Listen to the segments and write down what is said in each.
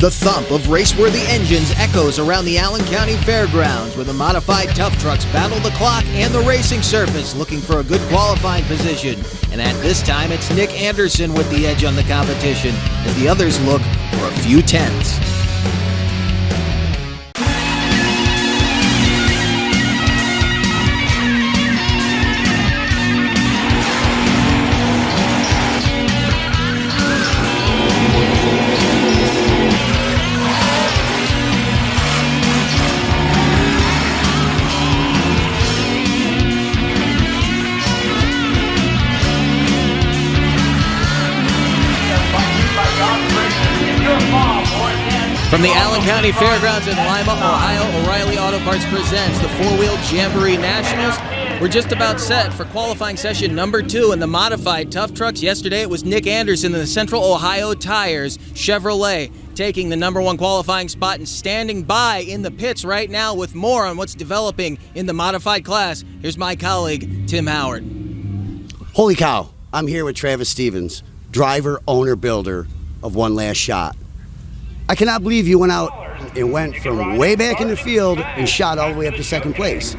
The thump of race-worthy engines echoes around the Allen County Fairgrounds, where the modified tough trucks battle the clock and the racing surface, looking for a good qualifying position. And at this time, it's Nick Anderson with the edge on the competition, as the others look for a few tenths. From the Allen County Fairgrounds in Lima, Ohio, O'Reilly Auto Parts presents the Four-Wheel Jamboree Nationals. We're just about set for qualifying session number 2 in the modified tough trucks. Yesterday it was Nick Anderson in the Central Ohio Tires Chevrolet taking the number 1 qualifying spot and standing by in the pits right now with more on what's developing in the modified class. Here's my colleague, Tim Howard. Holy cow, I'm here with Travis Stevens, driver, owner, builder of One Last Shot. I cannot believe you went out and went from way back in the field and shot all the way up to second place.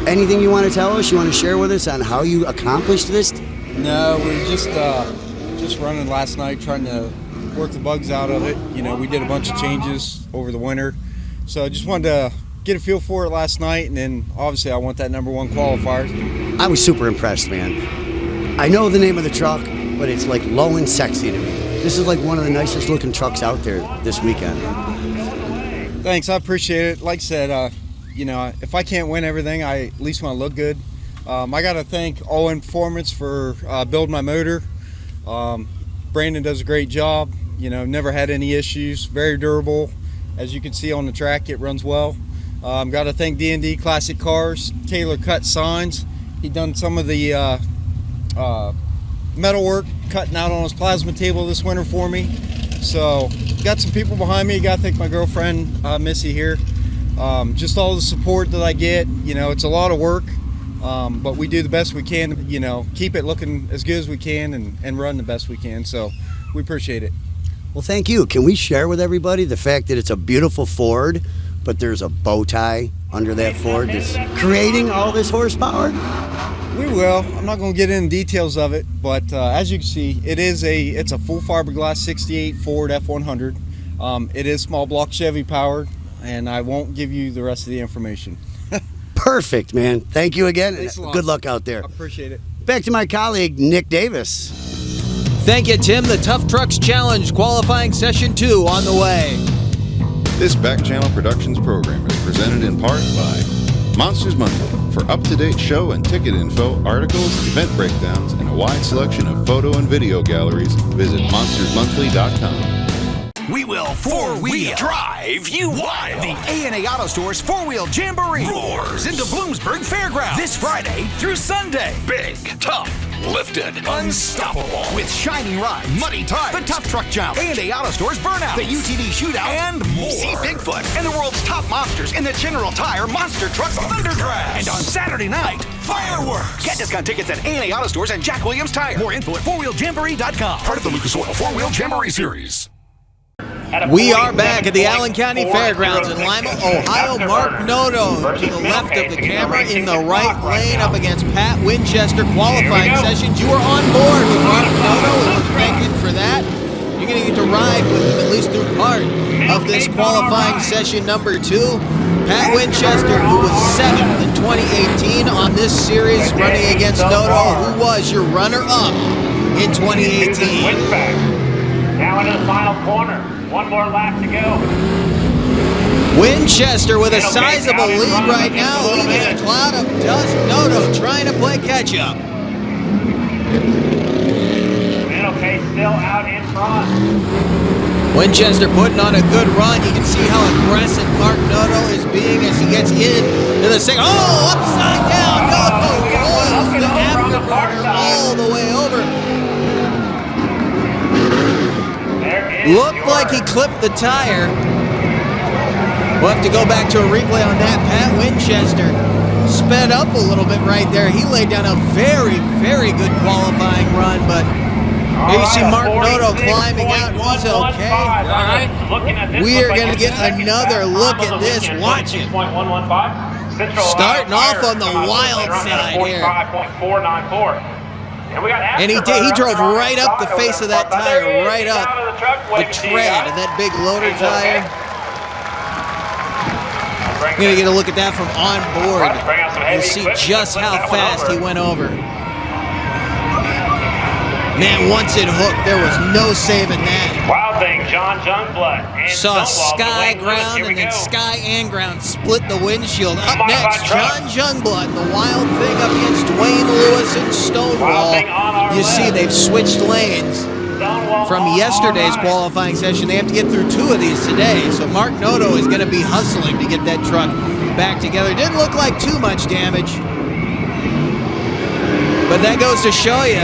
Anything you want to tell us, you want to share with us on how you accomplished this? No, we're just running last night, trying to work the bugs out of it. You know, we did a bunch of changes over the winter. So I just wanted to get a feel for it last night, and then obviously I want that number 1 qualifier. I was super impressed, man. I know the name of the truck, but it's like low and sexy to me. This is like one of the nicest looking trucks out there this weekend. Thanks, I appreciate it. Like I said, you know, if I can't win everything, I at least want to look good. I got to thank All-In Performance for building my motor. Brandon does a great job. You know, never had any issues. Very durable. As you can see on the track, it runs well. Got to thank D&D Classic Cars. Taylor cut signs. He done some of the metal work, cutting out on his plasma table this winter for me. So got some people behind me. Got to thank my girlfriend Missy here. Just all the support that I get. You know, it's a lot of work, but we do the best we can. You know, keep it looking as good as we can and run the best we can. So we appreciate it. Well, thank you. Can we share with everybody the fact that it's a beautiful Ford, but there's a bow tie under that Ford that's creating all this horsepower? We will. I'm not going to get into details of it, but as you can see, it's a full fiberglass 68 Ford F100. It is small block Chevy powered, and I won't give you the rest of the information. Perfect, man. Thank you again. Thanks a lot. Good luck out there. I appreciate it. Back to my colleague, Nick Davis. Thank you, Tim. The Tough Trucks Challenge qualifying session 2 on the way. This Back Channel Productions program is presented in part by Monsters Monthly. For up-to-date show and ticket info, articles, event breakdowns, and a wide selection of photo and video galleries, visit monstersmonthly.com. We will four-wheel drive you wild. The A&A Auto Store's Four-Wheel Jamboree roars into Bloomsburg Fairgrounds this Friday through Sunday. Big, tough, lifted, unstoppable. With shining rides, muddy tires, the Tough Truck Jump, A&A Auto Store's Burnout, the UTD Shootout, and more. See Bigfoot and the world's top monsters in the General Tire Monster Truck Thunder Crash. And on Saturday night, fireworks. Get discount tickets at A&A Auto Stores and Jack Williams Tire. More info at fourwheeljamboree.com. Part of the Lucas Oil Four-Wheel Jamboree Series. We are back at the Allen County Fairgrounds in Lima, Ohio. Mark Noto to the left of the camera in the right lane up against Pat Winchester. Qualifying sessions. You are on board with Mark Noto. We thank you for that. You're going to get to ride with him at least through part of this qualifying session number 2. Pat Winchester, who was 7th in 2018 on this series, running against Noto, who was your runner-up in 2018. Now into the final corner. One more lap to go. Winchester with a sizable lead right now, leaving a cloud of dust. Noto trying to play catch-up. Middle pace still out in front. Winchester putting on a good run. You can see how aggressive Mark Noto is being as he gets into the second. Oh, upside down. Noto rolls the afterburner all the way over. Looked like he clipped the tire. We'll have to go back to a replay on that. Pat Winchester sped up a little bit right there. He laid down a very, very good qualifying run, but Here you see Mark Noto climbing out. He's okay. We are going to get another look at this. Watch him. Starting off on the wild side here. And he drove right up the face of that tire, right up the tread of that big loader tire. I'm going to get a look at that from on board. You'll see just how fast he went over. Man, once it hooked, there was no saving that. Wild thing, John Youngblood. Saw sky ground and then sky and ground split the windshield. Up next, John Youngblood, the wild thing up against Dwayne Lewis and Stonewall. You see they've switched lanes. From yesterday's qualifying session, they have to get through 2 of these today. So Mark Noto is going to be hustling to get that truck back together. Didn't look like too much damage. But that goes to show you,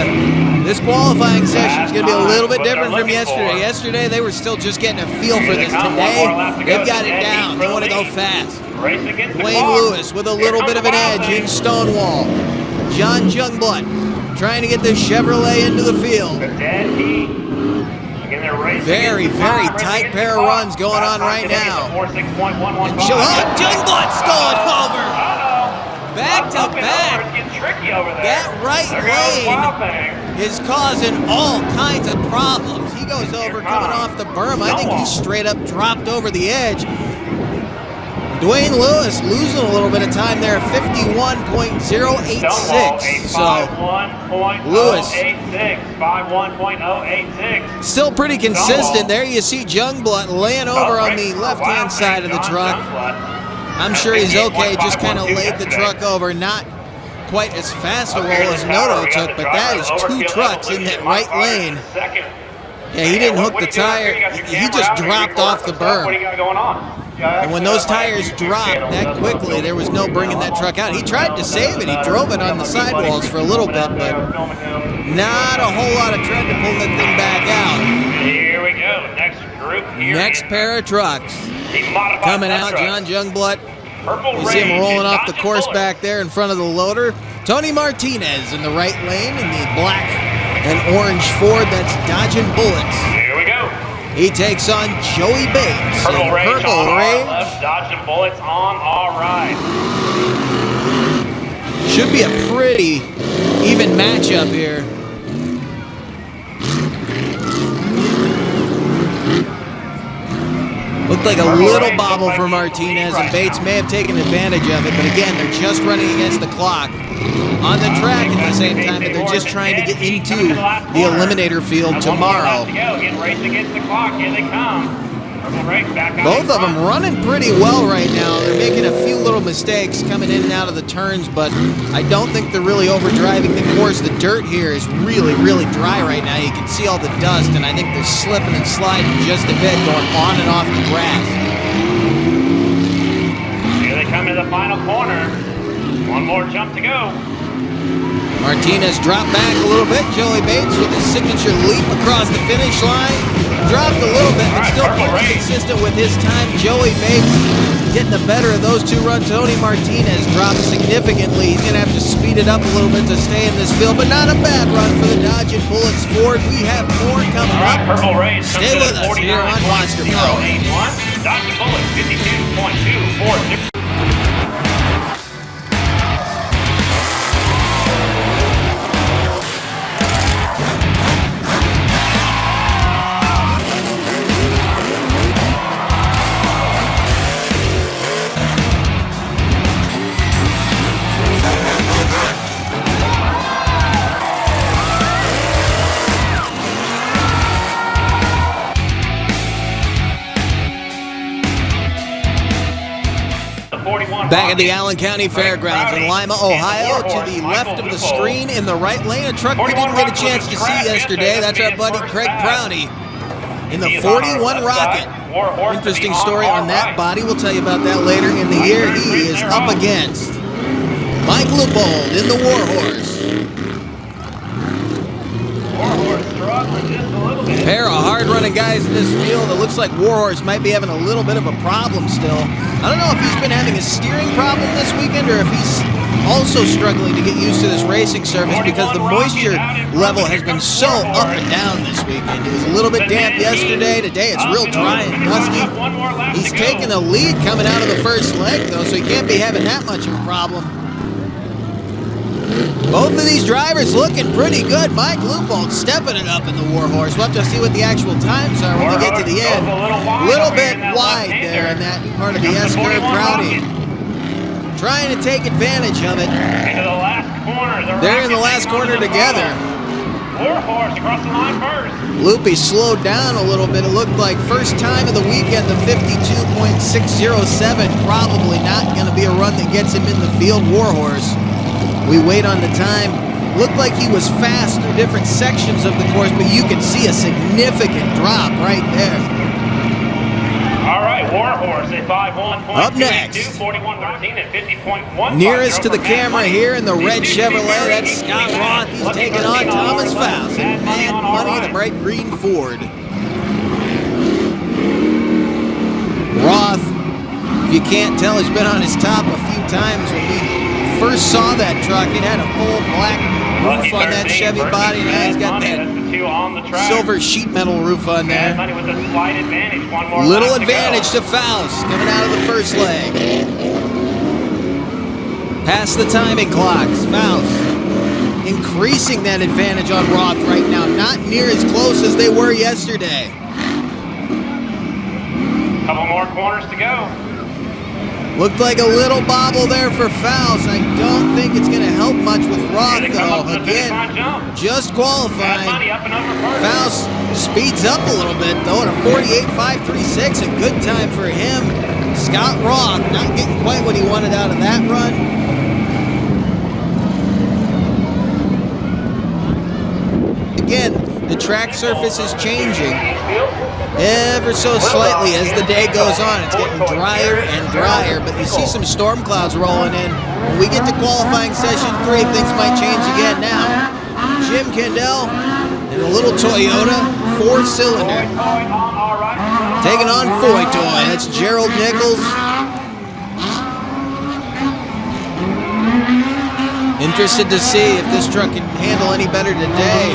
this qualifying session is going to be a little bit different from yesterday. Yesterday, they were still just getting a feel for this. Today, they've got it down. They want to go fast. Dwayne Lewis with a little bit of an edge in Stonewall. John Youngblood trying to get this Chevrolet into the field. Very, very tight pair of runs going on right now. And Youngblood's going over. Back to back. That right lane is causing all kinds of problems. He goes over coming off the berm. I think he straight up dropped over the edge. Dwayne Lewis losing a little bit of time there, 51.086. So Lewis still pretty consistent. There you see Youngblood laying over on the left-hand side of the truck. I'm sure he's okay, just kind of laid the truck over. Not quite as fast a roll as Noto took, but that is 2 trucks in that right lane. Yeah, he didn't hook the tire. He just dropped off the berm. And when those tires dropped that quickly, there was no bringing that truck out. He tried to save it. He drove it on the sidewalls for a little bit, but not a whole lot of tread to pull that thing back out. Here we go. Next group here. Next pair of trucks coming out. John Youngblood. You see him rolling off the course back there in front of the loader. Tony Martinez in the right lane in the black and orange Ford that's dodging bullets. Here we go. He takes on Joey Bates. Purple Rage Purple on Rage. our left, dodging bullets on our right. Should be a pretty even matchup here. Looked like a little bobble for Martinez, and Bates may have taken advantage of it, but again, they're just running against the clock on the track at the same time that they're just trying to get into the eliminator field tomorrow. Both of them running pretty well right now. They're making a few little mistakes coming in and out of the turns, but I don't think they're really overdriving the course. The dirt here is really, really dry right now. You can see all the dust, and I think they're slipping and sliding just a bit, going on and off the grass. Here they come to the final corner. One more jump to go. Martinez dropped back a little bit. Joey Bates with his signature leap across the finish line. Dropped a little bit, but still pretty consistent with his time. Joey Bates getting the better of those 2 runs. Tony Martinez dropped significantly. He's going to have to speed it up a little bit to stay in this field, but not a bad run for the Dodging Bullets Ford. We have more coming up. Purple Rays. Stay with us here on Monster Power. Dodging Bullets, 52.240. Back at the Allen County Fairgrounds in Lima, Ohio, to the left of the screen in the right lane, a truck we didn't get a chance to see yesterday. That's our buddy Craig Prouty in the 41 Rocket. Interesting story on that body. We'll tell you about that later in the year. He is up against Mike Leupold in the Warhorse. A pair of hard-running guys in this field. It looks like Warhorse might be having a little bit of a problem still. I don't know if he's been having a steering problem this weekend or if he's also struggling to get used to this racing surface because the moisture level has been so up and down this weekend. It was a little bit damp yesterday. Today it's real dry and dusty. He's taking the lead coming out of the first leg, though, so he can't be having that much of a problem. Both of these drivers looking pretty good. Mike Leupold stepping it up in the Warhorse. We'll have to see what the actual times are when we get to the end. A little bit wide there in that part of the S-curve crowding. Trying to take advantage of it. They're in the last corner together. Warhorse across the line first. Loopy slowed down a little bit. It looked like first time of the weekend, the 52.607. Probably not going to be a run that gets him in the field. Warhorse. We wait on the time. Looked like he was fast through different sections of the course, but you can see a significant drop right there. All right, Warhorse at 5.1. Up next. 41.13 and 50.1. Nearest to the camera here in the red Chevrolet, that's Scott Roth. He's taking on Thomas Faust and Mad Money, the bright green Ford. Roth, if you can't tell, has been on his top a few times. When we first saw that truck, it had a full black roof on that Chevy body. Now he's got that silver sheet metal roof on there. Little advantage to Faust coming out of the first leg. Past the timing clocks. Faust increasing that advantage on Roth right now. Not near as close as they were yesterday. Couple more corners to go. Looked like a little bobble there for Faust. I don't think it's going to help much with Roth, though. Again, just qualifying. Faust speeds up a little bit, though, at a 48.536. A good time for him. Scott Roth not getting quite what he wanted out of that run. Again, the track surface is changing ever so slightly as the day goes on. It's getting drier and drier, but you see some storm clouds rolling in. When we get to qualifying session 3, things might change again now. Jim Kendall in a little Toyota 4-cylinder. Taking on Foy Toy. That's Gerald Nichols. Interested to see if this truck can handle any better today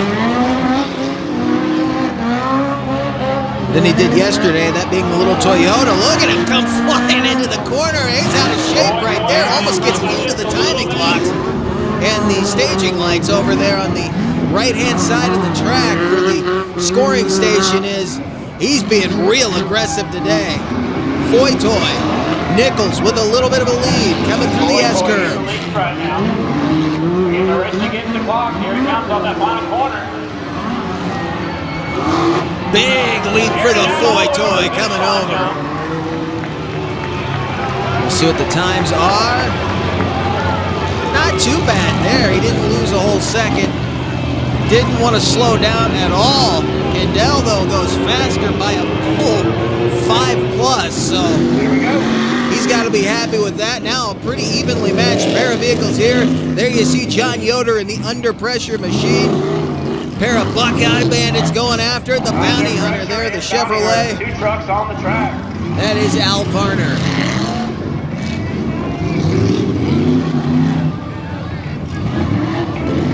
than he did yesterday, that being the little Toyota. Look at him come flying into the corner. He's out of shape right there. Almost gets into the timing clocks. And the staging lights over there on the right-hand side of the track where the scoring station is. He's being real aggressive today. Foy Toy. Nichols with a little bit of a lead coming through the S-curve. Right now. He's racing into the clock. Here he comes on that final corner. Big lead for the Foy Toy coming over. We'll see what the times are. Not too bad there. He didn't lose a whole second. Didn't want to slow down at all. Kendall, though, goes faster by a full 5+, so he's got to be happy with that. Now a pretty evenly matched pair of vehicles here. There you see John Yoder in the under pressure machine. Pair of Buckeye Bandits going after it. The Bounty Hunter there, the Chevrolet. 2 trucks on the track. That is Al Varner.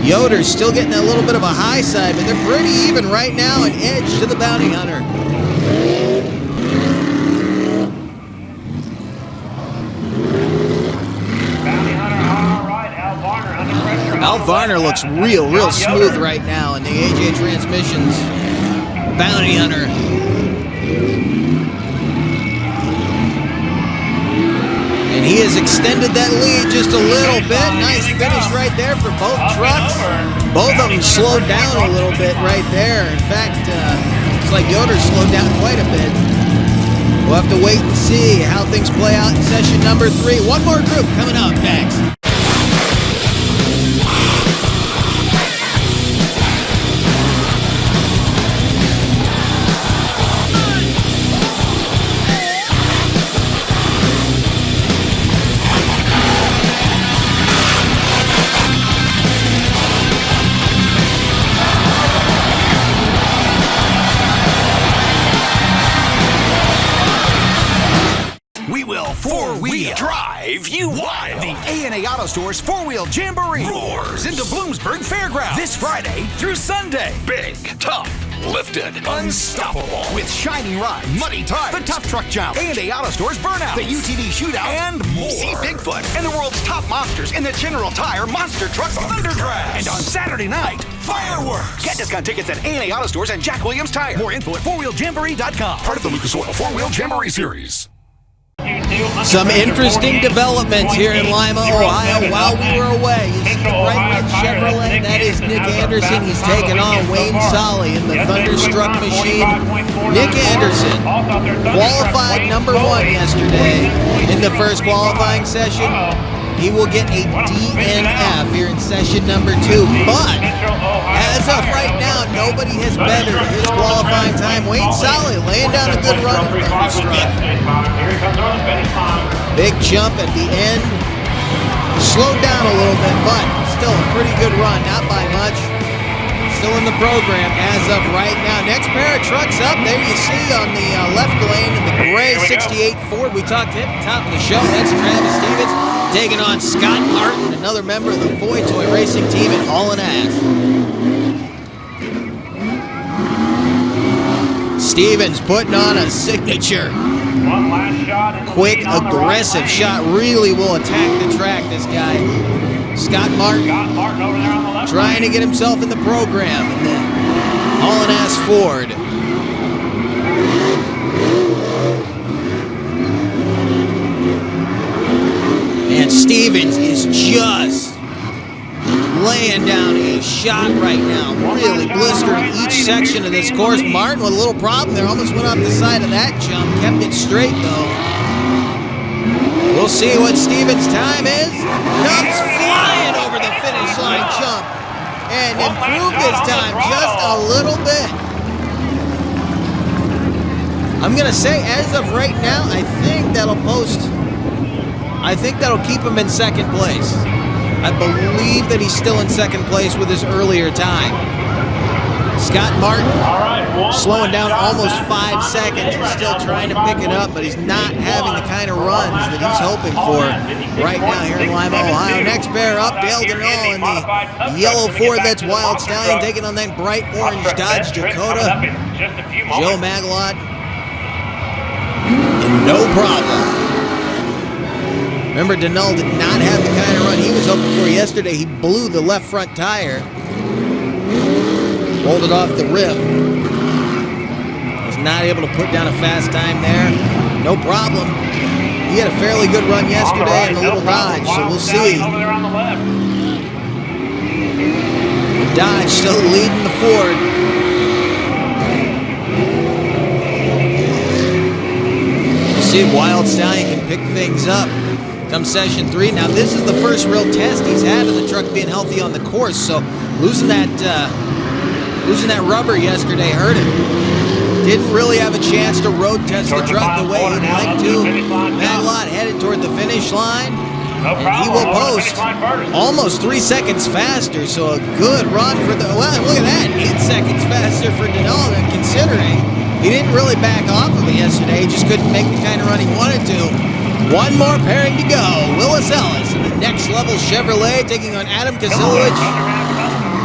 Yoder's still getting a little bit of a high side, but they're pretty even right now. An edge to the Bounty Hunter. Bounty Hunter, all right. Al Varner under pressure. Al Varner looks real smooth right now in the AJ Transmissions Bounty Hunter. And he has extended that lead just a little bit. Nice finish right there for both trucks. Both of them slowed down a little bit right there. In fact, it's like Yoder slowed down quite a bit. We'll have to wait and see how things play out in session number 3. One more group coming up next. We will Well, four-wheel drive you wild. The A&A Auto Store's four-wheel jamboree roars into Bloomsburg Fairgrounds this Friday through Sunday. Big, tough, lifted, unstoppable. With shiny rides, muddy tires, the tough truck jump, A&A Auto Store's burnout, the UTV shootout, and more. See Bigfoot and the world's top monsters in the General Tire Monster Trucks Thunder Crash. And on Saturday night, fireworks. Get discount tickets at A&A Auto Stores and Jack Williams Tire. More info at fourwheeljamboree.com. Part of the Lucas Oil Four-Wheel Jamboree Series. Some interesting developments here in Lima, Ohio while we were away. You see the bright red Chevrolet, that is Nick Anderson. He's taken on Wayne Solly in the Thunderstruck machine. Nick Anderson qualified number 1 yesterday in the first qualifying session. He will get a DNF here in session number 2, but as of right now, nobody has bettered his qualifying time. Wayne Solly laying down a good run in Thunderstruck. Big jump at the end. Slowed down a little bit, but still a pretty good run, not by much. Still in the program as of right now. Next pair of trucks up, there you see on the left lane in the gray 68 Ford. We talked at the top of the show. That's Travis Stevens taking on Scott Martin, another member of the Foy Toy Racing team at Hall & Ash. Stevens putting on a signature. One last shot. Quick, aggressive shot. Really will attack the track, this guy. Scott Martin over there on the left. trying to get himself in the program in the Hall & Ash Ford. And Stevens is just laying down a shot right now, really blistering each section of this course. Martin with a little problem there, almost went off the side of that jump, kept it straight though. We'll see what Stevens' time is. Comes flying over the finish line jump and improved his time just a little bit. I'm gonna say as of right now, I think that'll keep him in second place. I believe that he's still in second place with his earlier time. Scott Martin slowing down almost 5 seconds. He's still trying to pick it up, but he's not having the kind of runs that he's hoping for right now here in Lima, Ohio. Next pair up, Dale Denall in the yellow Ford. That's Wild Stallion taking on that bright orange Dodge Dakota. Joe Magalot. And no problem. Remember, Denall did not have the kind of run he was hoping for yesterday. He blew the left front tire. Rolled it off the rim. Was not able to put down a fast time there. No problem. He had a fairly good run yesterday in the little Dodge, so we'll see. Dodge still leading the Ford. We'll see if Wild Stallion can pick things up come session 3. Now this is the first real test he's had of the truck being healthy on the course, so losing that rubber yesterday hurt him. Didn't really have a chance to road test the truck the way he'd like to. Maglot headed toward the finish line, and he will post almost 3 seconds faster, so a good run for the, well, look at that, 8 seconds faster for Denall, and considering he didn't really back off of it yesterday, he just couldn't make the kind of run he wanted to. One more pairing to go. Willis Ellis in the Next Level Chevrolet taking on Adam Kasilovich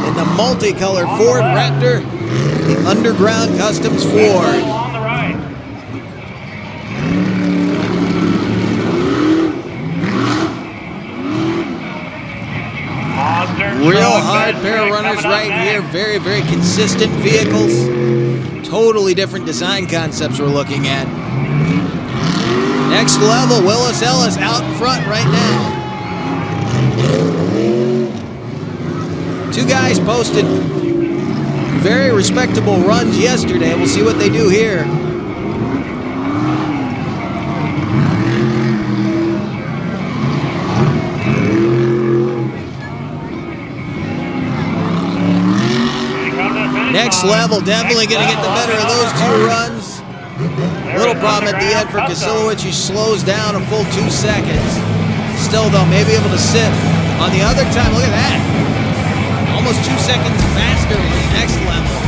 in the multicolored Ford Raptor, the Underground Customs Ford. Real hard pair of runners right here. Very, very consistent vehicles. Totally different design concepts we're looking at. Next Level, Willis Ellis out in front right now. Two guys posted very respectable runs yesterday. We'll see what they do here. Next Level definitely going to get the better of those two runs. Little problem at the end for Kasilovich. He slows down a full 2 seconds. Still, though, may be able to sit on the other time. Look at that. Almost 2 seconds faster in the Next Level.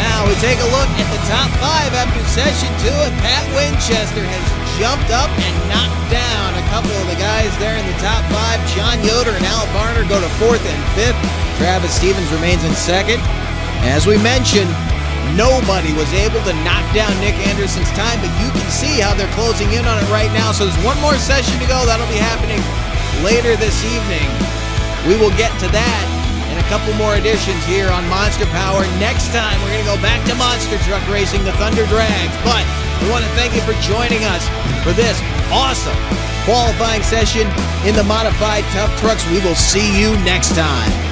Now we take a look at the top 5 after session 2, and Pat Winchester has jumped up and knocked down a couple of the guys there in the top 5. John Yoder and Al Varner go to 4th and 5th. Travis Stevens remains in 2nd. As we mentioned, nobody was able to knock down Nick Anderson's time, but you can see how they're closing in on it right now. So there's one more session to go. That'll be happening later this evening. We will get to that and a couple more editions here on Monster Power. Next time, we're going to go back to monster truck racing, the Thunder Drags. But we want to thank you for joining us for this awesome qualifying session in the modified tough trucks. We will see you next time.